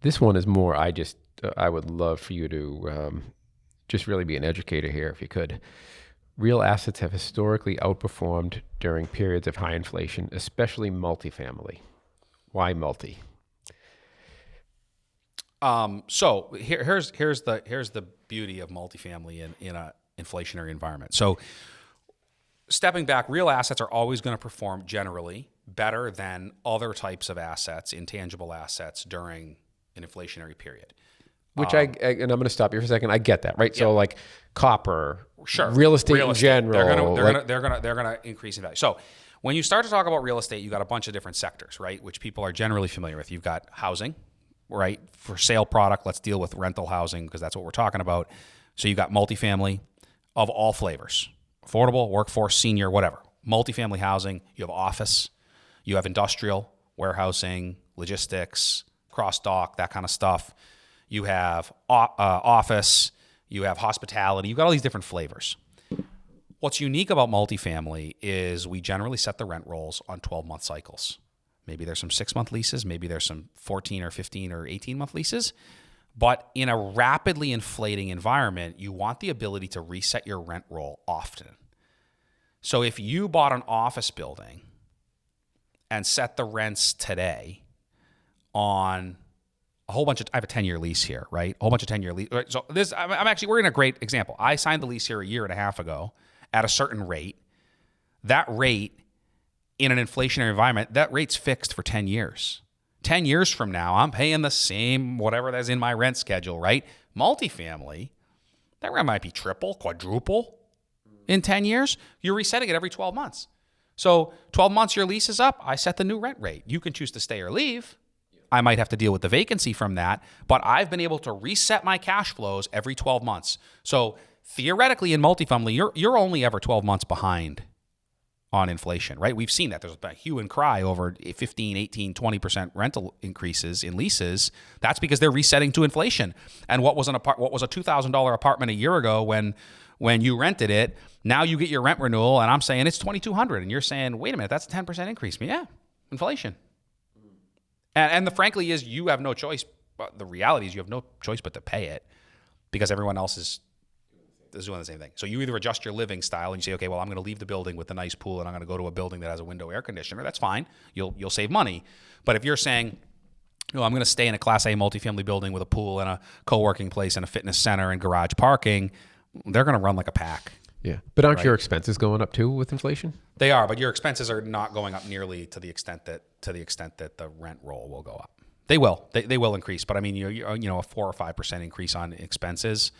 This one is more, I would love for you to just really be an educator here if you could. Real assets have historically outperformed during periods of high inflation, especially multifamily. Why multi? So here's the beauty of multifamily in a inflationary environment. So stepping back, real assets are always going to perform generally better than other types of assets, intangible assets during an inflationary period. Which and I'm going to stop you for a second. I get that, right? So like copper, sure, real estate in general, they're gonna increase in value. So when you start to talk about real estate, you got a bunch of different sectors, right? Which people are generally familiar with. You've got housing, right? For sale product, let's deal with rental housing because that's what we're talking about. So you got multifamily of all flavors, affordable, workforce, senior, whatever. Multifamily housing. You have office, you have industrial, warehousing, logistics, cross dock, that kind of stuff. You have office, you have hospitality, you've got all these different flavors. What's unique about multifamily is we generally set the rent rolls on 12-month cycles. Maybe there's some 6-month leases, maybe there's some 14 or 15 or 18-month leases. But in a rapidly inflating environment, you want the ability to reset your rent roll often. So if you bought an office building and set the rents today on a whole bunch of, I have a 10-year lease here, right? A whole bunch of 10-year lease. Right? So we're in a great example. I signed the lease here a year and a half ago at a certain rate. That rate in an inflationary environment, that rate's fixed for 10 years. 10 years from now, I'm paying the same, whatever that's in my rent schedule, right? Multifamily, that rent might be triple, quadruple in 10 years. You're resetting it every 12 months. So 12 months, your lease is up. I set the new rent rate. You can choose to stay or leave. I might have to deal with the vacancy from that, but I've been able to reset my cash flows every 12 months. So theoretically in multifamily, you're only ever 12 months behind on inflation, right? We've seen that. There's a hue and cry over 15, 18, 20% rental increases in leases. That's because they're resetting to inflation. And what was a $2,000 apartment a year ago when you rented it, now you get your rent renewal and I'm saying it's $2,200 and you're saying, wait a minute, that's a 10% increase. Yeah, inflation. And the frankly is you have no choice, but the reality is you have no choice but to pay it because everyone else is doing the same thing. So you either adjust your living style and you say, okay, well, I'm going to leave the building with the nice pool and I'm going to go to a building that has a window air conditioner. That's fine. You'll save money. But if you're saying, no, I'm going to stay in a Class A multifamily building with a pool and a co-working place and a fitness center and garage parking, they're going to run like a pack. Yeah. But aren't your expenses going up too with inflation? They are, but your expenses are not going up nearly to the extent that the rent roll will go up. They will. They will increase, but I mean, a 4 or 5% increase on expenses,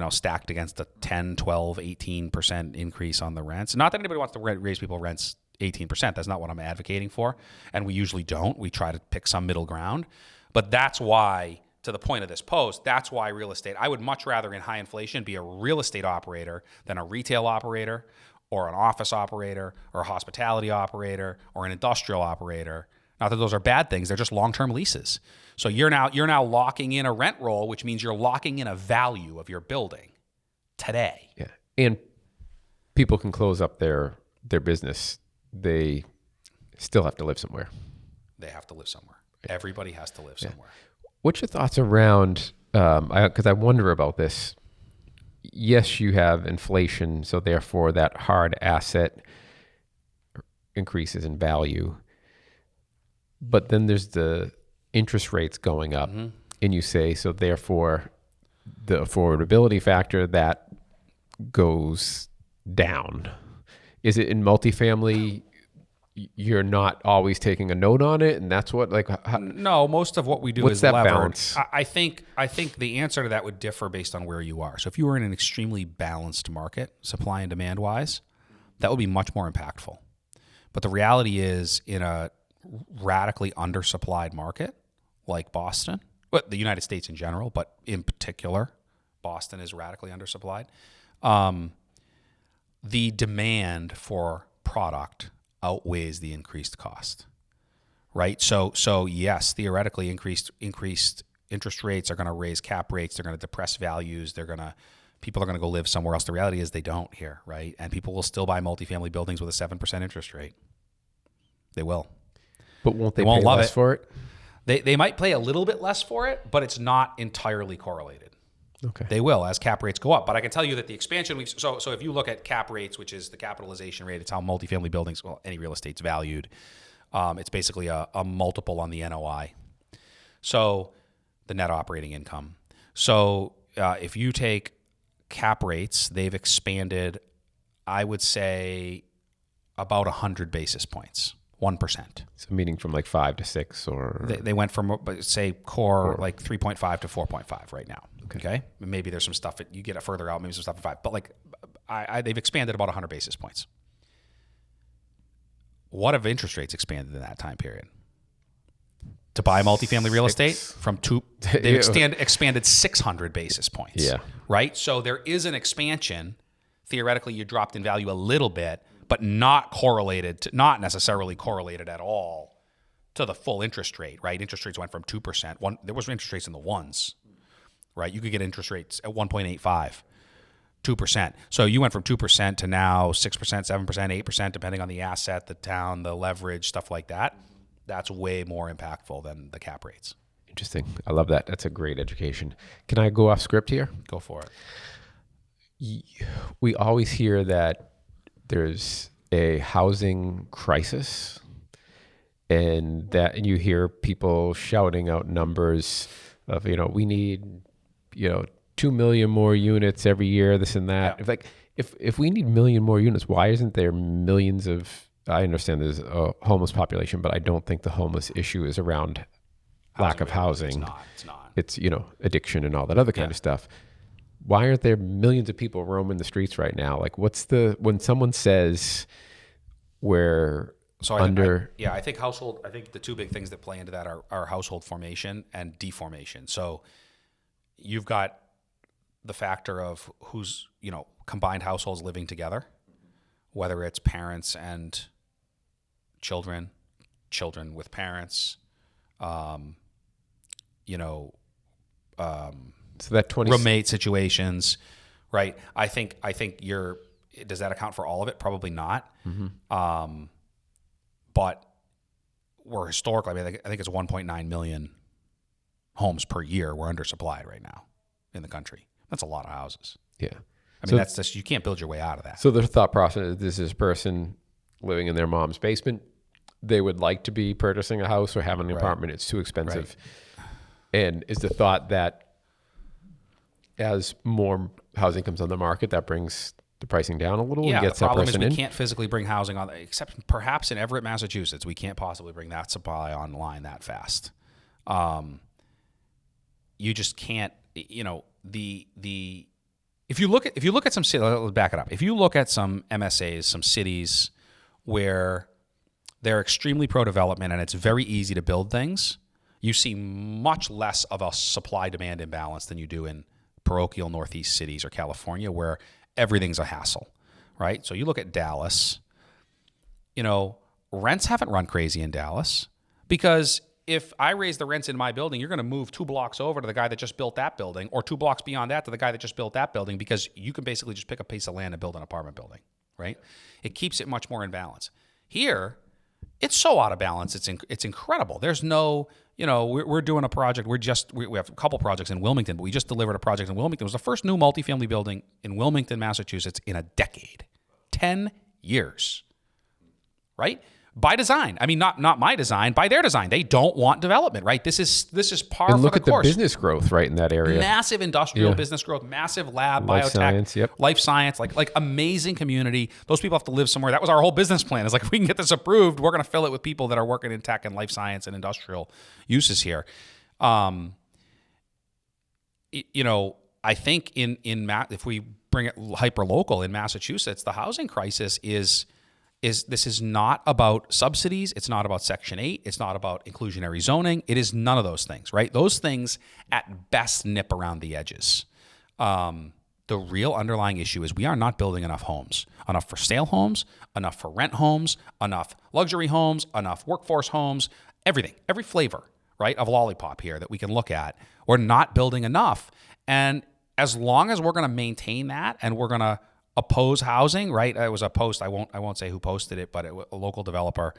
stacked against a 10, 12, 18% increase on the rents. Not that anybody wants to raise people rents 18%. That's not what I'm advocating for, and we usually don't. We try to pick some middle ground, but that's why, to the point of this post, that's why real estate, I would much rather in high inflation be a real estate operator than a retail operator or an office operator or a hospitality operator or an industrial operator. Not that those are bad things, they're just long-term leases. So you're now locking in a rent roll, which means you're locking in a value of your building today. Yeah. And people can close up their business. They still have to live somewhere. They have to live somewhere. Everybody has to live somewhere. What's your thoughts around, because I wonder about this. Yes, you have inflation, so therefore that hard asset increases in value. But then there's the interest rates going up, and you say, so therefore the affordability factor that goes down. Is it in multifamily? You're not always taking a note on it, and that's what no, most of what we do what's is that levered. balance? I think the answer to that would differ based on where you are. So if you were in an extremely balanced market, supply and demand wise, that would be much more impactful. But the reality is, in a radically undersupplied market like Boston, but the United States in general, but in particular, Boston is radically undersupplied. The demand for product outweighs the increased cost, right? So yes, theoretically increased interest rates are going to raise cap rates. They're going to depress values. People are going to go live somewhere else. The reality is they don't here, right? And people will still buy multifamily buildings with a 7% interest rate. They will. But won't they won't pay love less it for it? They might pay a little bit less for it, but it's not entirely correlated. Okay. They will as cap rates go up. But I can tell you that the expansion so if you look at cap rates, which is the capitalization rate, it's how multifamily buildings, well, any real estate's valued. It's basically a multiple on the NOI. So the net operating income. So if you take cap rates, they've expanded, I would say, about 100 basis points, 1%. So meaning from like 5 to 6 or? They went from, say, core like 3.5 to 4.5 right now. Okay. Maybe there's some stuff that you get it further out, maybe some stuff at 5. But like they've expanded about 100 basis points. What have interest rates expanded in that time period? To buy multifamily real estate from they've expanded 600 basis points. Yeah. Right? So there is an expansion. Theoretically, you dropped in value a little bit, but not necessarily correlated at all to the full interest rate, right? Interest rates went from 2%. There was interest rates in the ones, right? You could get interest rates at 1.85, 2%. So you went from 2% to now 6%, 7%, 8%, depending on the asset, the town, the leverage, stuff like that. That's way more impactful than the cap rates. Interesting. I love that. That's a great education. Can I go off script here? Go for it. We always hear that there's a housing crisis, and you hear people shouting out numbers of, we need, 2 million more units every year, this and that. Yeah. If we need 1 million more units, why isn't there millions of, I understand there's a homeless population, but I don't think the homeless issue is around lack of housing. It's not. It's, addiction and all that other kind of stuff. Why aren't there millions of people roaming the streets right now? Like, when someone says we're I think the two big things that play into that are household formation and deformation. So you've got the factor of who's, combined households living together, whether it's parents and children with parents, so that 20 roommate situations, right? I think does that account for all of it? Probably not. Mm-hmm. But we're historically, I think it's 1.9 million homes per year. We're undersupplied right now in the country. That's a lot of houses. Yeah. That's just, you can't build your way out of that. So the thought process is this is a person living in their mom's basement. They would like to be purchasing a house or having an apartment. It's too expensive. Right. And is the thought that as more housing comes on the market, that brings the pricing down a little and gets that person in? The problem is we can't physically bring housing on, except perhaps in Everett, Massachusetts. We can't possibly bring that supply online that fast. You just can't, if you look at some cities, let's back it up. If you look at some MSAs, some cities where they're extremely pro-development and it's very easy to build things, you see much less of a supply-demand imbalance than you do in parochial Northeast cities or California, where everything's a hassle, right? So you look at Dallas, rents haven't run crazy in Dallas because if I raise the rents in my building, you're going to move 2 blocks over to the guy that just built that building, or 2 blocks beyond that to the guy that just built that building, because you can basically just pick a piece of land and build an apartment building, right? It keeps it much more in balance. Here, it's so out of balance. It's incredible. There's no, we're doing a project. We have a couple projects in Wilmington, but we just delivered a project in Wilmington. It was the first new multifamily building in Wilmington, Massachusetts in a decade, 10 years, right? By design. I mean, not my design, by their design. They don't want development, right? This is par for the course. And look at the business growth, right, in that area. Massive industrial business growth, massive lab, life biotech, science, life science, like amazing community. Those people have to live somewhere. That was our whole business plan. It's like, if we can get this approved, we're going to fill it with people that are working in tech and life science and industrial uses here. I think if we bring it hyper local in Massachusetts, the housing crisis is not about subsidies. It's not about Section 8. It's not about inclusionary zoning. It is none of those things, right? Those things at best nip around the edges. The real underlying issue is we are not building enough homes, enough for sale homes, enough for rent homes, enough luxury homes, enough workforce homes, everything, every flavor, right, of lollipop here that we can look at. We're not building enough. And as long as we're going to maintain that and we're going to oppose housing, right? It was a post. I won't say who posted it, but a local developer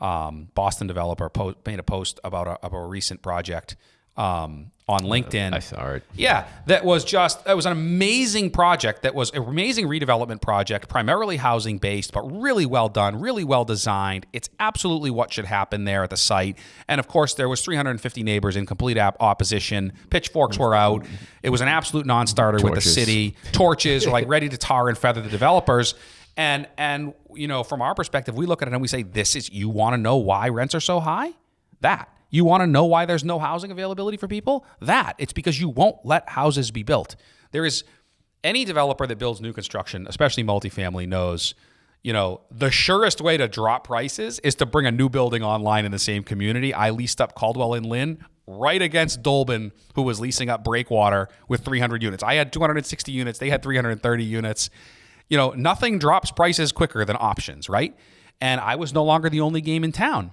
Boston developer, made a post about a recent project on LinkedIn. I saw it. Yeah, that was an amazing project. That was an amazing redevelopment project, primarily housing based, but really well done, really well designed. It's absolutely what should happen there at the site. And of course, there was 350 neighbors in complete opposition. Pitchforks were out. It was an absolute non-starter with the city. Torches were like ready to tar and feather the developers. And from our perspective, we look at it and we say, you want to know why rents are so high? You want to know why there's no housing availability for people? It's because you won't let houses be built. There is any developer that builds new construction, especially multifamily, knows, the surest way to drop prices is to bring a new building online in the same community. I leased up Caldwell and Lynn right against Dolben, who was leasing up Breakwater with 300 units. I had 260 units. They had 330 units. Nothing drops prices quicker than options, right? And I was no longer the only game in town.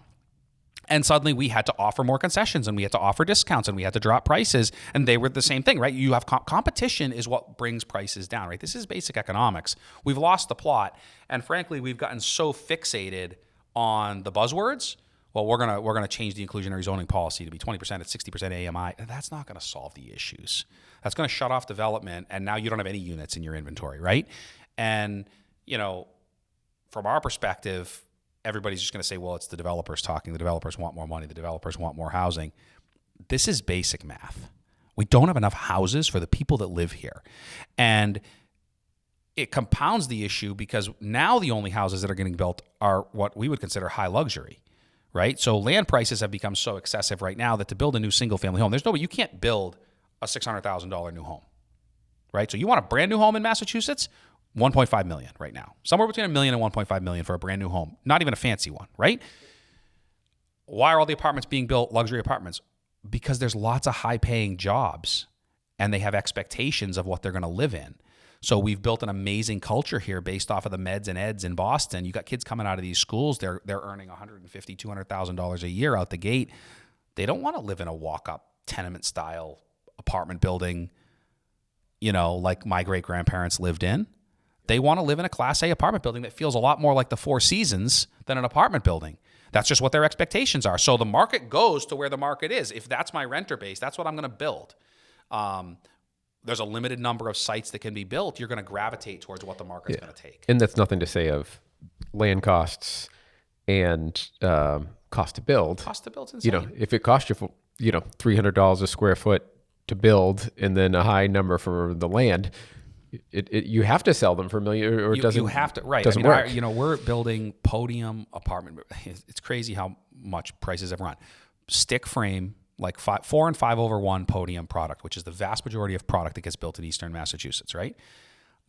And suddenly we had to offer more concessions and we had to offer discounts and we had to drop prices, and they were the same thing, right? You have competition is what brings prices down, right? This is basic economics. We've lost the plot, and frankly, we've gotten so fixated on the buzzwords. Well, we're gonna change the inclusionary zoning policy to be 20% at 60% AMI. That's not going to solve the issues. That's going to shut off development, and now you don't have any units in your inventory, right? And from our perspective, everybody's just going to say, well, it's the developers talking. The developers want more money. The developers want more housing. This is basic math. We don't have enough houses for the people that live here. And it compounds the issue because now the only houses that are getting built are what we would consider high luxury, right? So land prices have become so excessive right now that to build a new single family home, you can't build a $600,000 new home, right? So you want a brand new home in Massachusetts? $1.5 million right now. Somewhere between $1 million and $1.5 million for a brand new home. Not even a fancy one, right? Why are all the apartments being built luxury apartments? Because there's lots of high-paying jobs, and they have expectations of what they're going to live in. So we've built an amazing culture here based off of the meds and eds in Boston. You got kids coming out of these schools. They're earning $150,000, $200,000 a year out the gate. They don't want to live in a walk-up tenement-style apartment building, like my great-grandparents lived in. They want to live in a Class A apartment building that feels a lot more like the Four Seasons than an apartment building. That's just what their expectations are. So the market goes to where the market is. If that's my renter base, that's what I'm going to build. There's a limited number of sites that can be built. You're going to gravitate towards what the market's going to take. And that's nothing to say of land costs and cost to build. Cost to build's insane. If it costs you, $300 a square foot to build and then a high number for the land, you have to sell them for $1 million, or it doesn't. You have to, right? Doesn't work. We're building podium apartment. It's crazy how much prices have run. Stick frame, like 4 and 5/1 podium product, which is the vast majority of product that gets built in Eastern Massachusetts, right?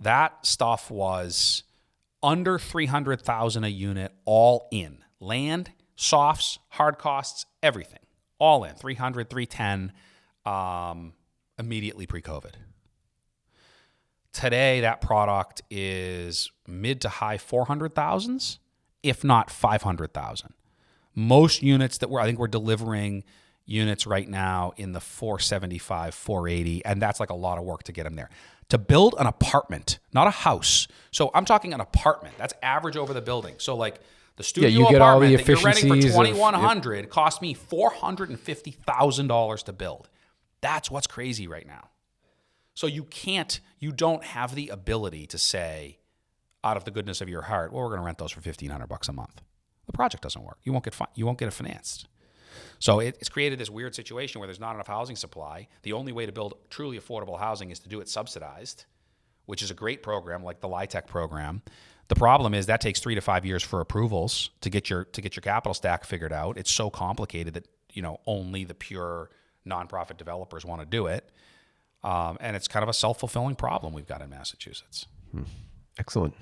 That stuff was under $300,000 a unit, all in land, softs, hard costs, everything, all in $300, $310, immediately pre-COVID. Today, that product is mid to high 400,000s, if not 500,000. Most units I think we're delivering units right now in the 475, 480, and that's like a lot of work to get them there. To build an apartment, not a house. So I'm talking an apartment. That's average over the building. So like the studio you get all the apartment that you're renting for efficiencies $2,100 cost me $450,000 to build. That's what's crazy right now. So you don't have the ability to say, out of the goodness of your heart, well, we're going to rent those for $1,500 a month. The project doesn't work. You won't get it financed. So it's created this weird situation where there's not enough housing supply. The only way to build truly affordable housing is to do it subsidized, which is a great program like the LIHTC program. The problem is that takes 3 to 5 years for approvals to get your capital stack figured out. It's so complicated that only the pure nonprofit developers want to do it. And it's kind of a self-fulfilling problem we've got in Massachusetts. Excellent.